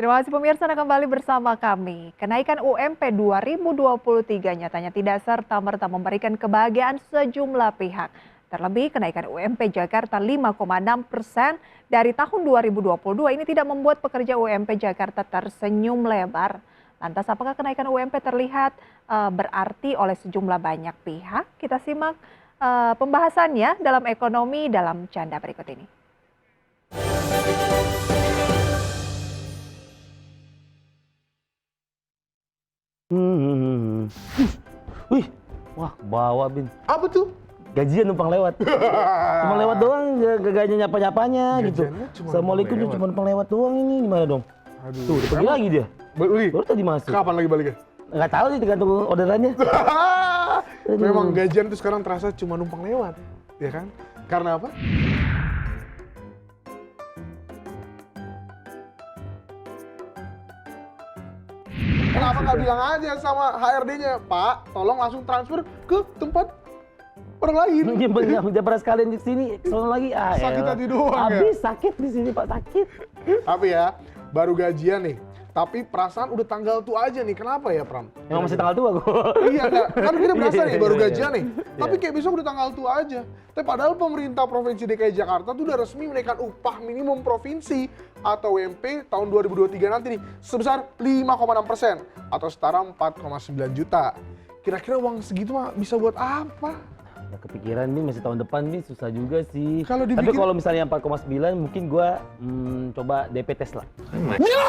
Terima kasih pemirsa Anda kembali bersama kami. Kenaikan UMP 2023 nyatanya tidak serta-merta memberikan kebahagiaan sejumlah pihak. Terlebih kenaikan UMP Jakarta 5,6% dari tahun 2022 ini tidak membuat pekerja UMP Jakarta tersenyum lebar. Lantas apakah kenaikan UMP terlihat berarti oleh sejumlah banyak pihak? Kita simak pembahasannya dalam ekonomi dalam canda berikut ini. Wih, wah bawa Bin. Apa tuh? Gajian numpang lewat. Cuma lewat doang, gak nyapa-nyapanya gitu. Assalamualaikum tuh cuma numpang lewat doang ini, gimana dong? Aduh. Tuh, udah pergi lagi dia. Beli? Baru tadi masuk. Kapan lagi baliknya? Nggak tahu sih, tergantung orderannya. Memang gajian tuh sekarang terasa cuma numpang lewat, ya kan? Karena apa? Kenapa nggak bilang aja sama HRD-nya, Pak, tolong langsung transfer ke tempat orang lain. Dia pernah sekalian di sini, soalnya lagi Sakit hati doang ya? Habis sakit di sini Pak, sakit. Tapi ya, baru gajian nih. Tapi perasaan udah tanggal tua aja nih, kenapa ya Pram? Emang masih tanggal tua gua. Iya enggak, kan kita berasa nih baru Iya, iya. gajian nih. Tapi kayak besok udah tanggal tua aja. Tapi padahal pemerintah Provinsi DKI Jakarta tuh udah resmi menaikkan upah minimum provinsi atau UMP tahun 2023 nanti nih sebesar 5,6% atau setara 4,9 juta. Kira-kira uang segitu mah bisa buat apa? Ya, kepikiran nih masih tahun depan nih susah juga sih. Kalau Tapi dibikin- kalau misalnya 4,9 mungkin gua coba DP tes lah. No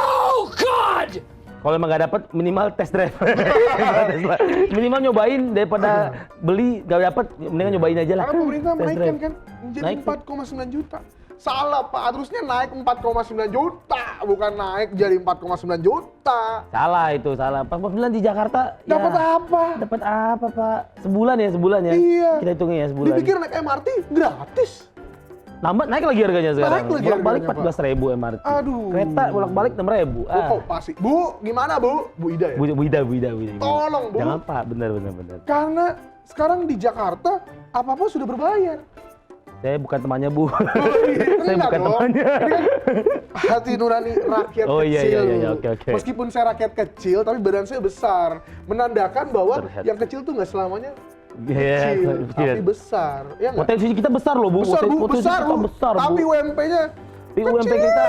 God! Kalau emang nggak dapet minimal tes drive. Minimal nyobain daripada beli nggak dapet, mendingan nyobain aja lah. Karena pemerintah Tes menaikkan drive. kan menjadi Naik. 4,9 juta. Salah Pak, harusnya naik 4,9 juta, bukan naik jadi 4,9 juta. Salah itu, salah. 4,9 di Jakarta. Dapat ya, apa? Dapat apa Pak? Sebulan ya, sebulan ya. Iya. Kita hitungin ya sebulan. Dipikir naik MRT gratis. Nambah naik lagi harganya sekarang. Naik lagi Bolak-balik harganya, Pak. 14.000 MRT. Aduh. Kereta bolak-balik 6.000. Oh, pasti. Bu, gimana Bu? Bu Ida ya? Bu Ida. Tolong, Bu. Jangan Pak, benar. Karena sekarang di Jakarta apa-apa sudah berbayar. Saya bukan temannya Bu. Saya Enggak bukan dong. temannya. Ini kan hati nurani rakyat Oh, iya, kecil. iya, oke. Meskipun saya rakyat kecil, tapi badan saya besar. Menandakan bahwa Terlihat. yang kecil tuh nggak selamanya Iya, kecil, kecil. tapi besar. Ya nggak? Potensi kita besar loh Bu. Besar, Bu. Potensi Besar, kita Bu. besar, Bu. Tapi UMP-nya Tapi UMP kita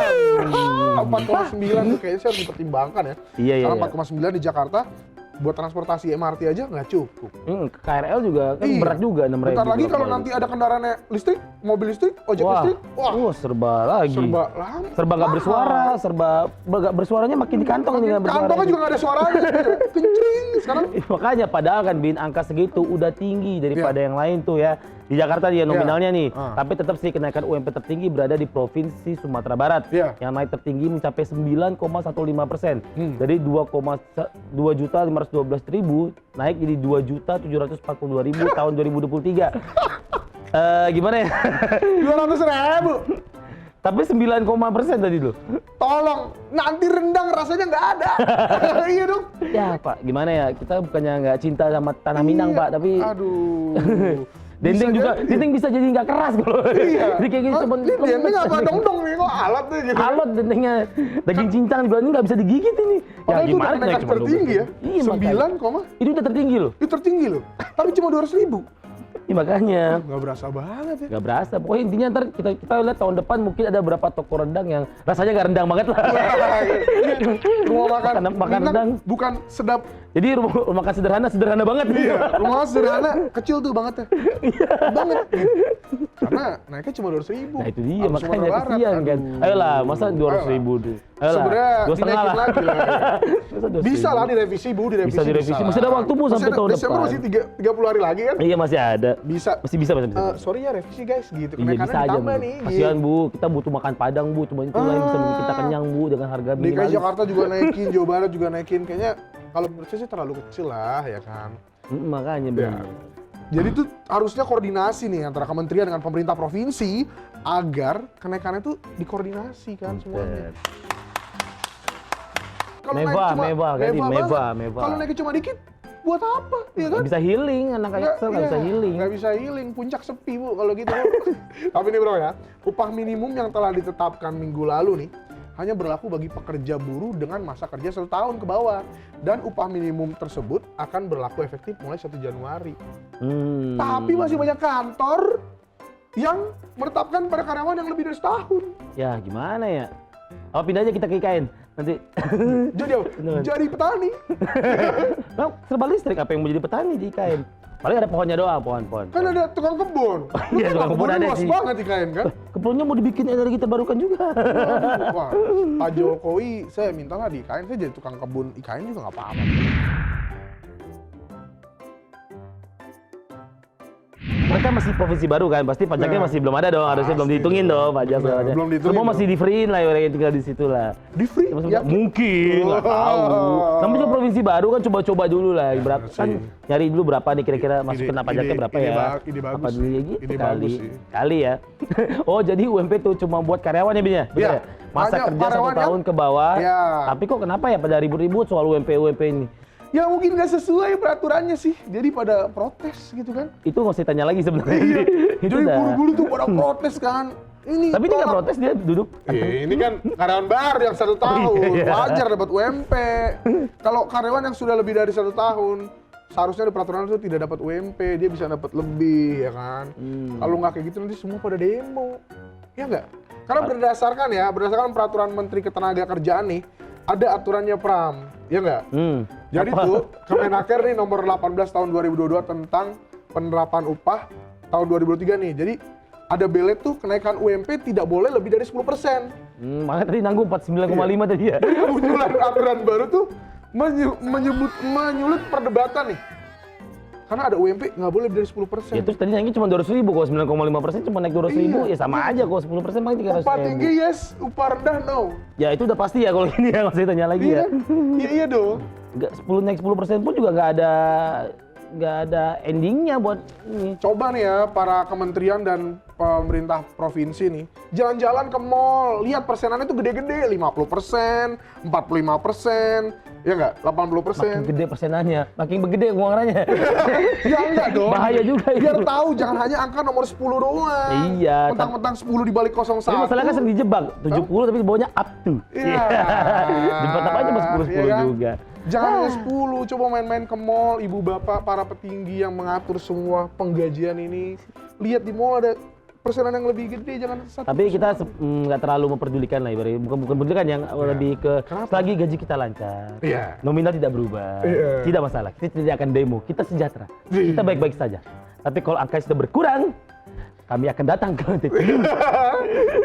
4,9 tuh kayaknya sih harus dipertimbangkan ya. Iya. Karena 4,9 di Jakarta buat transportasi MRT aja nggak cukup. KRL juga kan Iya. berat juga 6.000. Bentar lagi kalau nanti ada kendaraannya listrik, mobil listrik, ojek listrik, wah serba lagi. serba lama. Serba nggak bersuara, serba nggak bersuaranya makin di kantong nih nggak bersuara. Kantongnya juga nggak ada suaranya, kencing sekarang. Makanya padahal kan Bin angka segitu udah tinggi daripada yang lain tuh ya. Di Jakarta dia nominalnya nih, tapi tetap sih kenaikan UMP tertinggi berada di Provinsi Sumatera Barat. Iya. Yang naik tertinggi mencapai 9,15%. Dari 2.512.000 naik jadi 2.742.000 tahun 2023. Gimana ya? 200.000. Tapi 9% tadi loh. Tolong, nanti rendang rasanya nggak ada. Iya dong. Ya Pak, gimana ya? Kita bukannya nggak cinta sama tanah Minang Iya. Pak, tapi Aduh. dendeng Bisa juga, jadi. dendeng bisa jadi nggak keras kalau. Iya. Jadi kayak gini cuman Ini dendeng apa dong nih kok alat nih gitu. alot dendengnya. Daging cincang juga ini nggak bisa digigit ini. Padahal itu udah naik kenaikan cuma tertinggi ya. 12. Iya, makanya. 9, Itu udah tertinggi loh. itu tertinggi loh. Tapi cuma 200.000. Iya, makanya. Nggak berasa banget ya. Nggak berasa. Pokoknya intinya ntar kita lihat tahun depan mungkin ada beberapa toko rendang yang rasanya nggak rendang banget lah. Rumah makan Makan Minang rendang. bukan sedap. Jadi rumah makan sederhana banget. Iya, rumah makan sederhana kecil tuh banget ya. Banget. Karena naiknya cuma 200.000. Nah itu dia Harus makanya Sumatera Barat. kesian kan. Aduh. Ayolah, masa 200.000 tuh. Ayolah, Sebenarnya 2,5 dinaikin lah. lagi lah. Masa 200.000? Bisa lah direvisi Bu, direvisi. Bisa direvisi. Masih ada waktu, Bu, sampai tahun Desember depan. masih 30 hari lagi kan? Iya masih ada. Bisa. Masih bisa. Sorry ya revisi guys gitu. Iya bisa aja Bu. ditambah nih. Kasihan Bu, kita butuh makan Padang Bu. Cuma itu lah yang bisa bikin kita kenyang Bu dengan harga DKI minimalis. Jakarta juga naikin, Jawa Barat juga naikin. Kayaknya kalau menurut saya sih terlalu kecil lah ya kan. Makanya Ya. benar. Jadi itu harusnya koordinasi nih antara kementerian dengan pemerintah provinsi agar kenaikannya tuh dikoordinasi kan semuanya. Kalau naik Mewah, cuma- mewah, Gadi, banget. mewah. Kalau naiknya cuma dikit, buat apa? Ya kan? Nggak bisa healing, anak Excel nggak bisa healing. Nggak bisa healing, puncak sepi Bu kalau gitu. Bu. Tapi nih bro ya, upah minimum yang telah ditetapkan minggu lalu nih, hanya berlaku bagi pekerja buruh dengan masa kerja 1 tahun ke bawah. Dan upah minimum tersebut akan berlaku efektif mulai 1 Januari. Tapi masih banyak kantor yang menetapkan pada karyawan yang lebih dari setahun. Ya gimana ya? Apa pindah aja kita ke IKN nanti. Jadi petani. Nah, serba listrik, apa yang mau jadi petani di IKN? Paling ada pohonnya doang, pohon-pohon. Kan ada tukang kebun. Iya, tukang kebun ada luas sih. banget IKN kan. Kebunnya mau dibikin energi terbarukan juga. Wah, Pak Jokowi, saya mintalah di IKN, saya jadi tukang kebun IKN juga nggak apa-apa. Mereka masih provinsi baru kan, pasti pajaknya masih belum ada dong, harusnya belum dihitungin dong pajak segala macam. Belum dihitungin Semua masih di free lah orang yang tinggal di situ lah. Di free? Ya, mungkin, nggak tahu. Namanya juga provinsi baru kan coba-coba dulu lah. Berapa kan nyari dulu berapa nih kira-kira masuk kena pajaknya berapa ya? Ide bagus. Apa dulu ya gitu Ide kali. bagus sih. Kali ya. Oh jadi UMP tuh cuma buat karyawan ya Bin ya? Betul Iya. ya? Masa Hanya kerja 1 karyawan tahun ke bawah. Iya. Tapi kok kenapa ya pada ribut-ribut soal UMP ini? Ya mungkin nggak sesuai peraturannya sih, jadi pada protes gitu kan. Itu nggak usah tanya lagi sebenarnya. Iya. Itu Jadi dah. buru-buru tuh pada protes kan. Ini Tapi dia nggak tolak. protes, dia duduk. Ini kan karyawan baru yang 1 tahun, iya. wajar dapat UMP. Kalau karyawan yang sudah lebih dari 1 tahun, seharusnya di peraturan itu tidak dapat UMP, dia bisa dapat lebih, ya kan. Kalau nggak kayak gitu nanti semua pada demo, ya nggak? Karena berdasarkan peraturan Menteri Ketenagakerjaan nih, ada aturannya Pram, ya nggak? Jadi tuh Kemenaker nih nomor 18 tahun 2022 tentang penerapan upah tahun 2023 nih. Jadi ada belet tuh kenaikan UMP tidak boleh lebih dari 10%. Makanya tadi nanggung 49,5 tadi ya. Munculan aturan baru tuh menyulut perdebatan nih. Karena ada UMP nggak boleh lebih dari 10%. Ya terus tadi naiknya cuma 200.000, kalau 9,5% cuma naik 200.000, ya sama aja kalau 10% paling 300.000. Upah tinggi yes, upah rendah no. Ya itu udah pasti ya kalau gini ya, nggak usah ditanya lagi Iya ya. kan? Iya dong. Nggak, 10 naik 10% pun juga nggak ada endingnya buat ini. Coba nih ya para kementerian dan pemerintah provinsi nih, jalan-jalan ke mall, lihat persenannya tuh gede-gede, 50%, 45%, ya nggak? 80%. Makin gede persenannya, makin gede uangnya. Ya enggak dong. Bahaya juga itu. Biar tahu, jangan hanya angka nomor 10 doang. Iya. Mentang-mentang 10 dibalik 01. Tapi masalahnya kan sering dijebak, 70 tapi bawahnya up to. Iya. Tetap aja mas 10 Iya kan? juga. Jangan hanya 10, coba main-main ke mall, ibu bapak, para petinggi yang mengatur semua penggajian ini. Lihat di mall ada persenan yang lebih gede, jangan satu. Tapi kita nggak terlalu memperdulikan lah, bukan memperdulikan yang lebih ke selagi gaji kita lancar, Iya. nominal tidak berubah, Iya. tidak masalah, kita tidak akan demo, kita sejahtera, kita baik-baik saja. Tapi kalau angka sudah berkurang, kami akan datang ke TPU.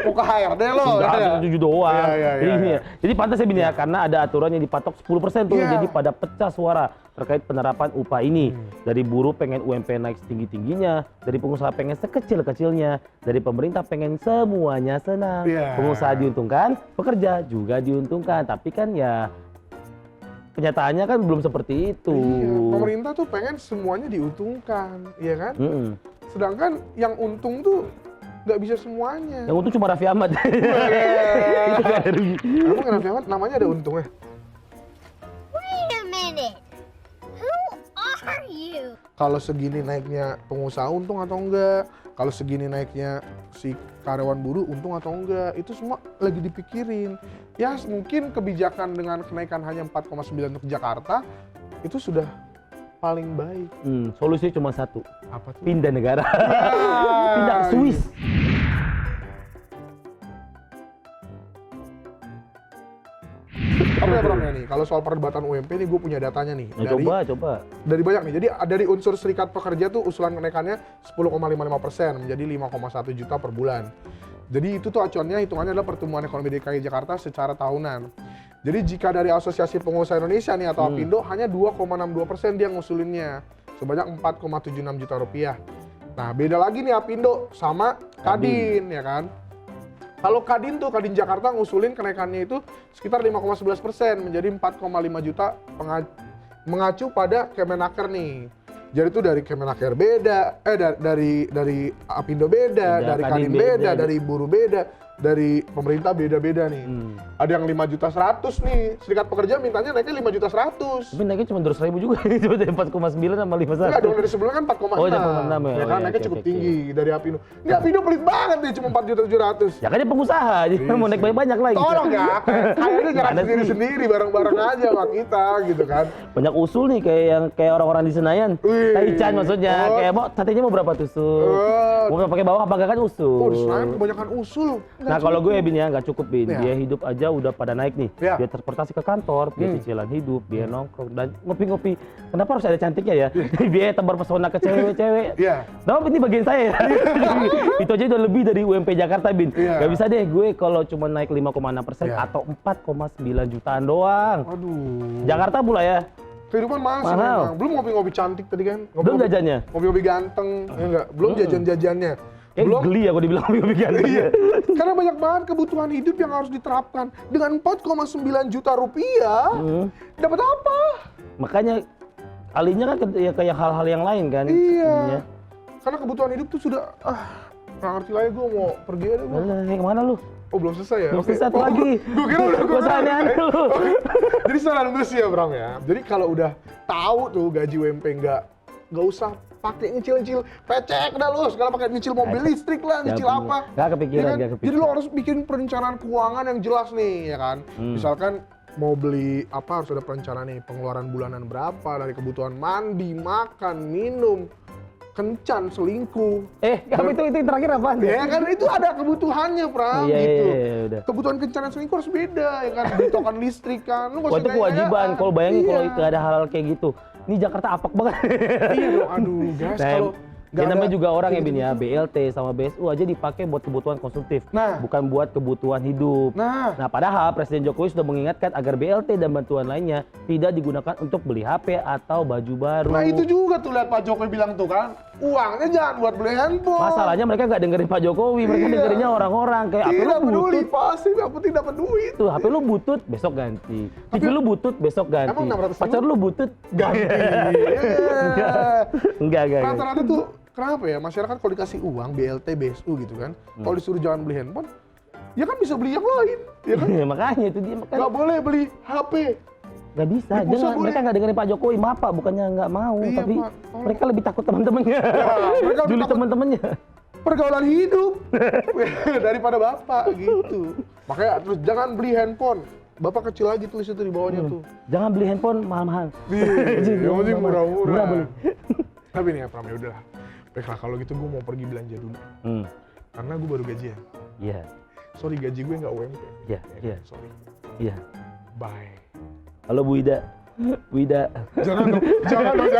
Mau ke HRD lo. Enggak, 7 doang. Iya, Jadi ini iya. ya. Jadi pantas ya Bin ya, karena ada aturan yang dipatok 10% tuh. Iya. Jadi pada pecah suara terkait penerapan upah ini. Dari buruh pengen UMP naik setinggi-tingginya, dari pengusaha pengen sekecil-kecilnya, dari pemerintah pengen semuanya senang. Iya. Pengusaha diuntungkan, pekerja juga diuntungkan. Tapi kan ya kenyataannya kan belum seperti itu. Iya, pemerintah tuh pengen semuanya diuntungkan, iya kan? Sedangkan yang untung tuh nggak bisa semuanya. Yang untung cuma Raffi Ahmad. Itu nggak ada rugi. Emang Raffi Ahmad namanya ada untungnya? Wait a minute. Who are you? Kalau segini naiknya pengusaha untung atau enggak? Kalau segini naiknya si karyawan buruh untung atau enggak? Itu semua lagi dipikirin. Ya mungkin kebijakan dengan kenaikan hanya 4,9 untuk Jakarta itu sudah paling baik. Solusinya cuma satu. Apa tuh? Pindah negara. Ya, Pindah ke Swiss. Apa ya Bramnya nih? Kalau soal perdebatan UMP nih gue punya datanya nih. Nah, coba. Dari banyak nih. Jadi dari unsur serikat pekerja tuh usulan kenaikannya 10,55% menjadi 5,1 juta per bulan. Jadi itu tuh acuannya hitungannya adalah pertumbuhan ekonomi DKI Jakarta secara tahunan. Jadi jika dari Asosiasi Pengusaha Indonesia nih atau Apindo hanya 2,62% dia ngusulinnya sebanyak 4,76 juta rupiah. Nah beda lagi nih Apindo sama Kadin ya kan. Kalau Kadin Jakarta ngusulin kenaikannya itu sekitar 5,11% menjadi 4,5 juta mengacu pada Kemenaker nih. Jadi itu dari Kemenaker beda, dari Apindo beda, dari Kadin beda, dari buruh beda. dari pemerintah beda-beda nih. Ada yang 5.100.000 nih, serikat pekerja mintanya naiknya 5.100.000. Tapi naiknya cuma 200.000 juga, cuma dari 4,9 sama 51. Enggak dong, dari sebelumnya kan 4,6. Oh, 4,6 ya? Ya kan, Oh, naiknya oke, cukup oke. tinggi dari Apindo. Ini Apindo pelit banget nih, cuma 4.700.000. Ya kan dia pengusaha, jadi mau naik banyak-banyak lagi. Tolong ya, kayaknya jalan Gimana sih? sendiri-sendiri, bareng-bareng aja sama kita gitu kan. Banyak usul nih kayak orang-orang di Senayan. Wih. Taichan maksudnya, Oh. kayak mau satenya mau berapa tusuk? Oh. Mau pakai bawah apa enggak kan usul. Oh, di Senayan kebanyakan usul. Nah kalau gue Bin ya nggak cukup Bin, Ya. biaya hidup aja udah pada naik nih. Ya. Biaya transportasi ke kantor, biaya cicilan hidup, biaya nongkrong dan ngopi-ngopi. Kenapa harus ada cantiknya ya? Biaya tebar pesona ke cewek-cewek. Iya. Kenapa ini bagian saya ya? Itu aja udah lebih dari UMP Jakarta Bin. Iya. Gak bisa deh gue kalau cuma naik 5,6% Iya. atau 4,9 jutaan doang. Aduh. Jakarta pula ya. Kehidupan mahal sih Mahal. memang. Belum ngopi-ngopi cantik tadi kan. Belum jajannya. Ngopi-ngopi ganteng, ya enggak? Belum jajan-jajannya. Kayak Belum. geli ya kalau dibilang weekend. Iya. Karena banyak banget kebutuhan hidup yang harus diterapkan. Dengan 4,9 juta rupiah, dapat apa? Makanya alinya kan ya kayak hal-hal yang lain kan. Iya. sebenarnya. Karena kebutuhan hidup tuh sudah, nggak ngerti lagi gue mau pergi aja gue. Alah, kemana lu? Oh belum selesai ya? Belum Oke. selesai satu lagi. Gue kira udah Gua usah aneh-aneh lu. Jadi saran gue sih ya Bram ya. Jadi kalau udah tahu tuh gaji UMP nggak usah pakai nyicil-nyicil pecek dah lu, segala pakai nyicil mobil listrik lah, nyicil Ya, apa. nggak kepikiran, Ya kan? nggak kepikiran. Jadi lo harus bikin perencanaan keuangan yang jelas nih, ya kan. Misalkan mau beli apa harus ada perencanaan nih, pengeluaran bulanan berapa dari kebutuhan mandi, makan, minum, kencan, selingkuh. Kamu itu terakhir apa? Ya kan itu ada kebutuhannya, Pram, Iya, gitu. iya, udah. Kebutuhan kencan dan selingkuh harus beda, ya kan. Beli token listrik kan. Lu nggak Wah usah itu kewajiban, gaya-gayaan. kalau bayangin kalau Iya. itu ada hal-hal kayak gitu. Ini Jakarta apek banget. Iya dong, aduh guys, Nah, kalau ya nggak namanya ada juga orang ya kayak Bin ya, gitu-gitu. BLT sama BSU aja dipakai buat kebutuhan konsumtif, Nah. bukan buat kebutuhan hidup. Nah. Padahal Presiden Jokowi sudah mengingatkan agar BLT dan bantuan lainnya tidak digunakan untuk beli HP atau baju baru. Nah itu juga tuh lihat Pak Jokowi bilang tuh kan, uangnya jangan buat beli handphone. Masalahnya mereka nggak dengerin Pak Jokowi, mereka Iya. dengerinnya orang-orang kayak HP lu Tidak peduli, butut. pasti aku tidak peduli. Tuh, HP lu butut, besok ganti. TV lu butut, besok ganti. Emang 600.000? Pacar lu butut, Ganti. Enggak. Rata-rata tuh kenapa ya masyarakat kalau dikasih uang BLT, BSU gitu kan, kalau disuruh jangan beli handphone, ya kan bisa beli yang lain, ya kan? Makanya itu dia makanya Nggak boleh beli HP. nggak bisa. Di pusat boleh. Mereka nggak dengerin Pak Jokowi, maaf Pak, bukannya nggak mau, Iya, tapi Pak, tolong. mereka lebih takut teman-temannya. mereka lebih Juli takut. teman-temannya. Pergaulan hidup daripada bapak gitu. Makanya terus jangan beli handphone. Bapak kecil lagi tulis itu di bawahnya tuh. Jangan beli handphone mahal-mahal. Yang penting Murah murah-murah. boleh. Tapi nih ya Pram, ya udahlah. Baiklah kalau gitu gue mau pergi belanja dulu. Karena gue baru gajian. Iya, Sorry gaji gue nggak UMP. iya, iya, Sorry. iya. Bye. Halo Bu Ida. Bu Ida. Jangan dong, jangan dong.